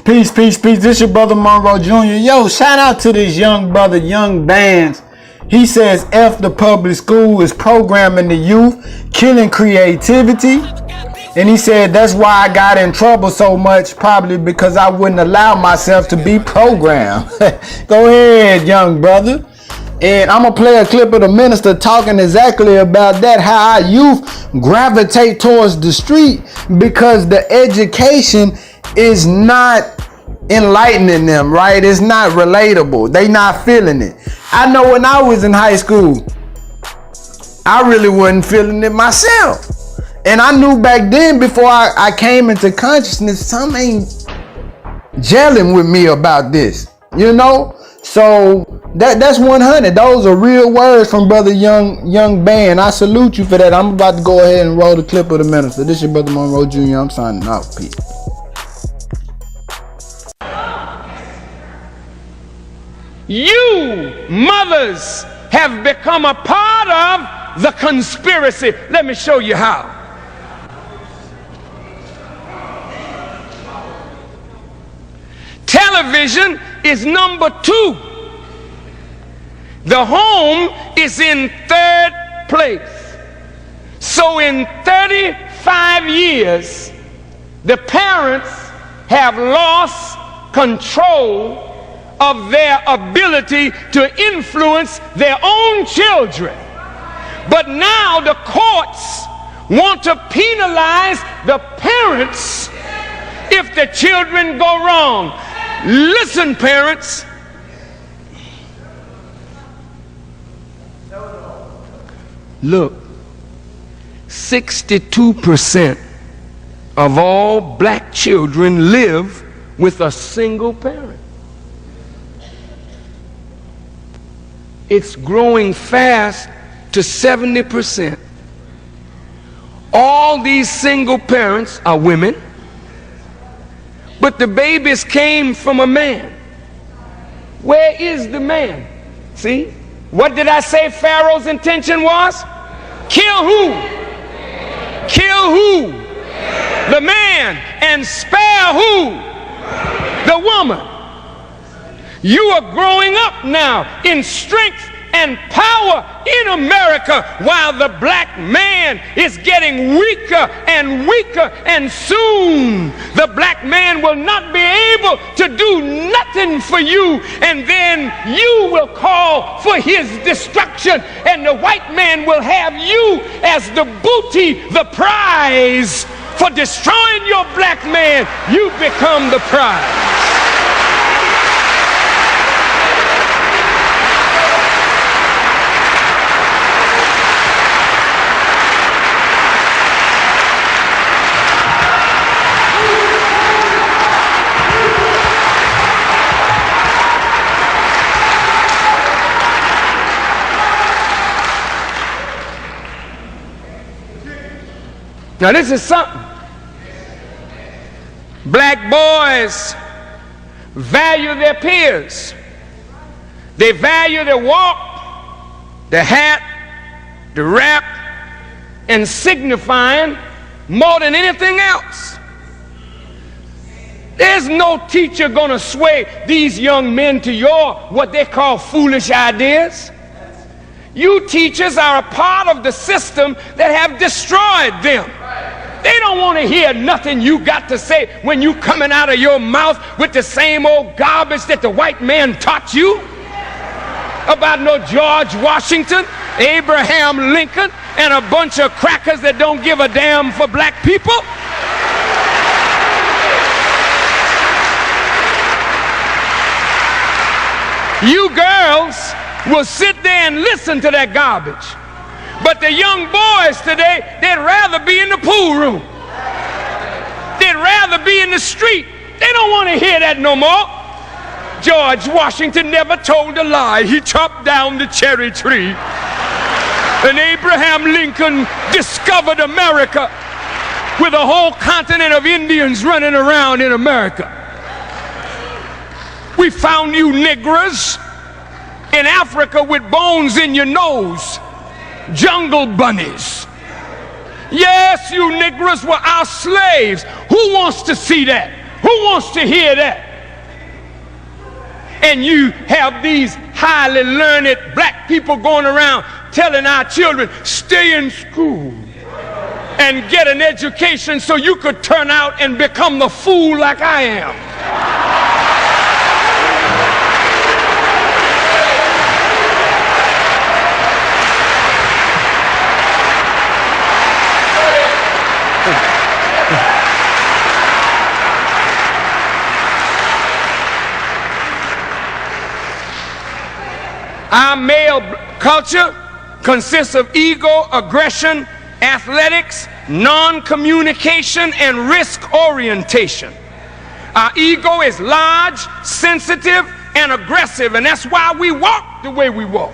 Peace, peace, peace. This your brother Monroe Jr. Yo, shout out to this young brother, Young Bands. He says F the public school is programming the youth, killing creativity. And he said that's why I got in trouble so much, probably because I wouldn't allow myself to be programmed. Go ahead, young brother. And I'm going to play a clip of the minister talking exactly about that, how our youth gravitate towards the street because the education is not enlightening them, right? It's not relatable. They not feeling it. I know when I was in high school, I really wasn't feeling it myself. And I knew back then, before I came into consciousness, something ain't gelling with me about this, you know? So that's 100. Those are real words from brother Young Band. I salute you for that. I'm about to go ahead and roll the clip of the minister. This is your brother Monroe Jr. I'm signing off. Peace. You mothers have become a part of the conspiracy. Let me show you how. Television is number 2. The home is in 3rd place. So in 35 years, the parents have lost control of their ability to influence their own children. But now the courts want to penalize the parents if the children go wrong. Listen, parents. Look, 62% of all black children live with a single parent. It's growing fast to 70%. All these single parents are women, but the babies came from a man. Where is the man? See? What did I say Pharaoh's intention was? Kill who? Kill who? The man, and spare who? The woman. You are growing up now in strength and power in America while the black man is getting weaker and weaker, and soon the black man will not be able to do nothing for you, and then you will call for his destruction, and the white man will have you as the booty, the prize for destroying your black man. You become the prize. Now this is something. Black boys value their peers. They value their walk, the hat, the rap, and signifying more than anything else. There's no teacher gonna sway these young men to your what they call foolish ideas. You teachers are a part of the system that have destroyed them. They don't want to hear nothing you got to say when you coming out of your mouth with the same old garbage that the white man taught you about no George Washington, Abraham Lincoln, and a bunch of crackers that don't give a damn for black people. You girls will sit there and listen to that garbage. But the young boys today, they'd rather be in the pool room. They'd rather be in the street. They don't want to hear that no more. George Washington never told a lie. He chopped down the cherry tree. And Abraham Lincoln discovered America with a whole continent of Indians running around in America. We found you niggers in Africa with bones in your nose, jungle bunnies. Yes, you Negroes were our slaves. Who wants to see that? Who wants to hear that? And you have these highly learned black people going around telling our children, stay in school and get an education so you could turn out and become the fool like I am. Our male culture consists of ego, aggression, athletics, non-communication, and risk orientation. Our ego is large, sensitive, and aggressive, and that's why we walk the way we walk.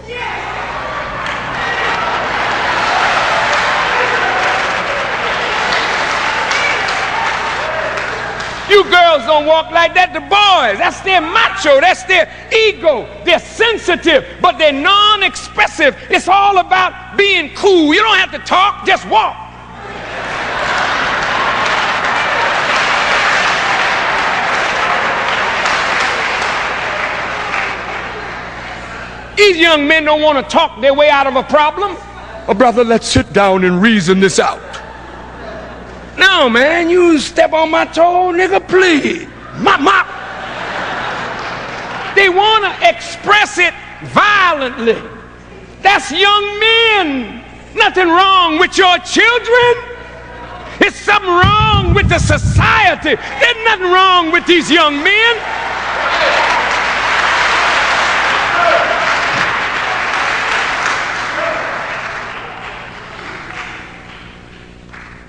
You girls don't walk like that. The boys, that's their macho, that's their ego. They're sensitive, but they're non-expressive. It's all about being cool. You don't have to talk, just walk. These young men don't want to talk their way out of a problem. Oh, brother, let's sit down and reason this out. No, man, you step on my toe, nigga, please. Mop. They want to express it violently. That's young men. Nothing wrong with your children. It's something wrong with the society. There's nothing wrong with these young men.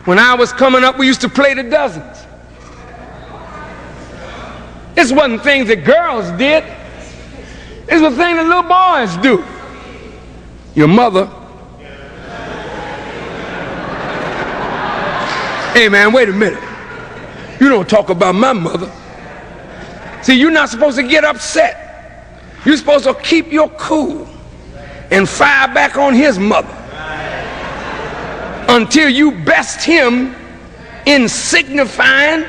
When I was coming up, we used to play the dozens. This wasn't things that girls did. This was things that little boys do. Your mother. Hey man, wait a minute. You don't talk about my mother. See, you're not supposed to get upset. You're supposed to keep your cool and fire back on his mother until you best him in signifying.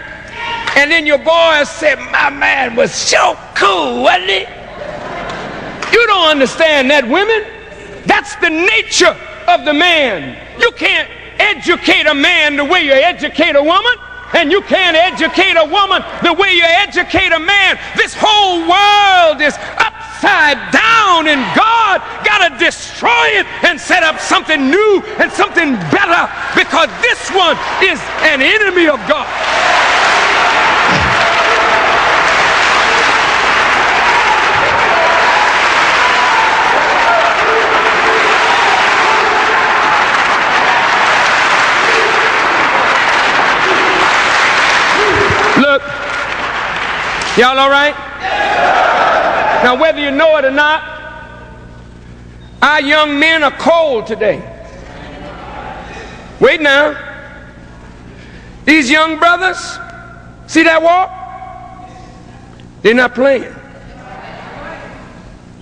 And then your boys said, my man was so cool, wasn't he? You don't understand that, women. That's the nature of the man. You can't educate a man the way you educate a woman, and you can't educate a woman the way you educate a man. This whole world is upside down, and God got to destroy it and set up something new and something better, because this one is an enemy of God. Look, y'all all right? Now, whether you know it or not, our young men are cold today. Wait now. These young brothers, see that walk? They're not playing.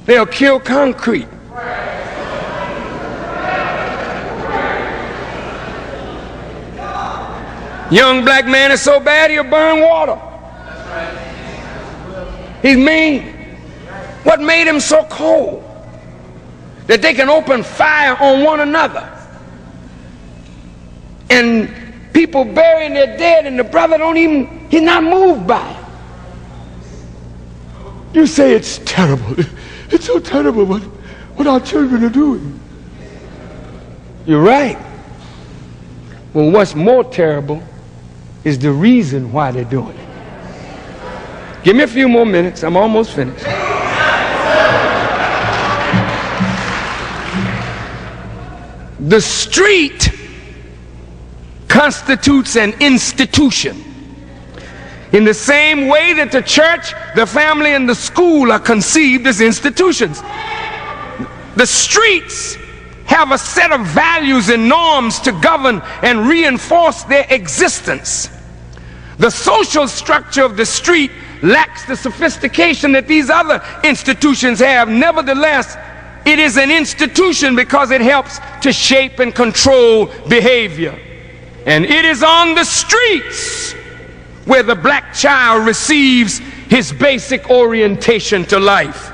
They'll kill concrete. Young black man is so bad he'll burn water. He's mean. What made him so cold? That they can open fire on one another. And people burying their dead, and the brother he's not moved by it. You say it's terrible. It's so terrible what our children are doing. You're right. Well, what's more terrible is the reason why they're doing it. Give me a few more minutes. I'm almost finished. The street constitutes an institution. In the same way that the church, the family, and the school are conceived as institutions. The streets have a set of values and norms to govern and reinforce their existence. The social structure of the street lacks the sophistication that these other institutions have. Nevertheless, it is an institution because it helps to shape and control behavior. And it is on the streets where the black child receives his basic orientation to life.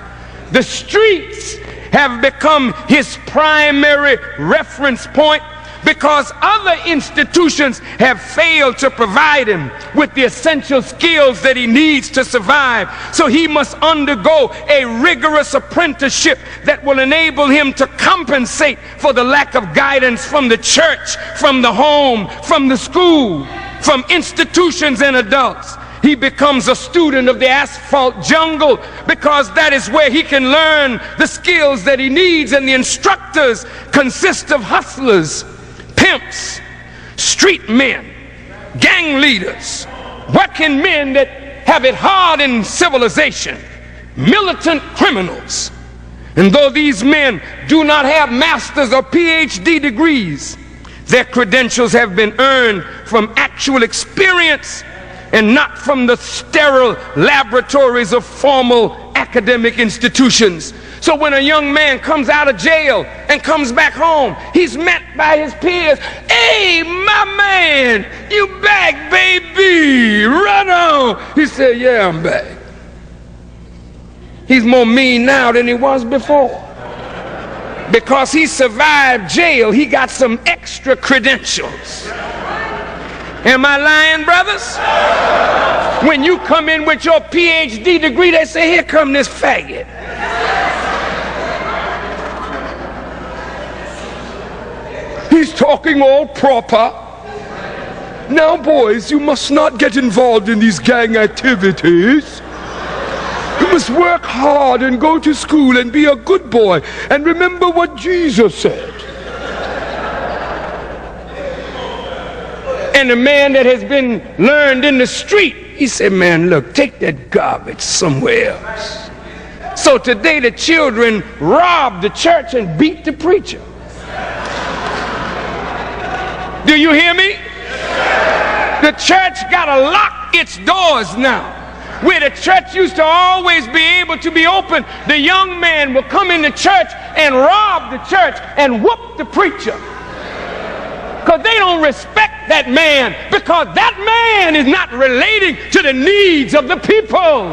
The streets have become his primary reference point because other institutions have failed to provide him with the essential skills that he needs to survive. So he must undergo a rigorous apprenticeship that will enable him to compensate for the lack of guidance from the church, from the home, from the school, from institutions and adults. He becomes a student of the asphalt jungle because that is where he can learn the skills that he needs, and the instructors consist of hustlers, pimps, street men, gang leaders, working men that have it hard in civilization, militant criminals. And though these men do not have master's or PhD degrees, their credentials have been earned from actual experience and not from the sterile laboratories of formal academic institutions. So when a young man comes out of jail and comes back home, he's met by his peers. Hey, my man, you back, baby, run on. He said, yeah, I'm back. He's more mean now than he was before. Because he survived jail, he got some extra credentials. Am I lying, brothers? When you come in with your PhD degree, they say, here come this faggot. He's talking all proper. Now, boys, you must not get involved in these gang activities. You must work hard and go to school and be a good boy and remember what Jesus said. And the man that has been learned in the street, he said, man, look, take that garbage somewhere else. So today the children rob the church and beat the preacher. Do you hear me? The church gotta lock its doors now. Where the church used to always be able to be open, the young man will come in the church and rob the church and whoop the preacher. Because they don't respect that man, because that man is not relating to the needs of the people.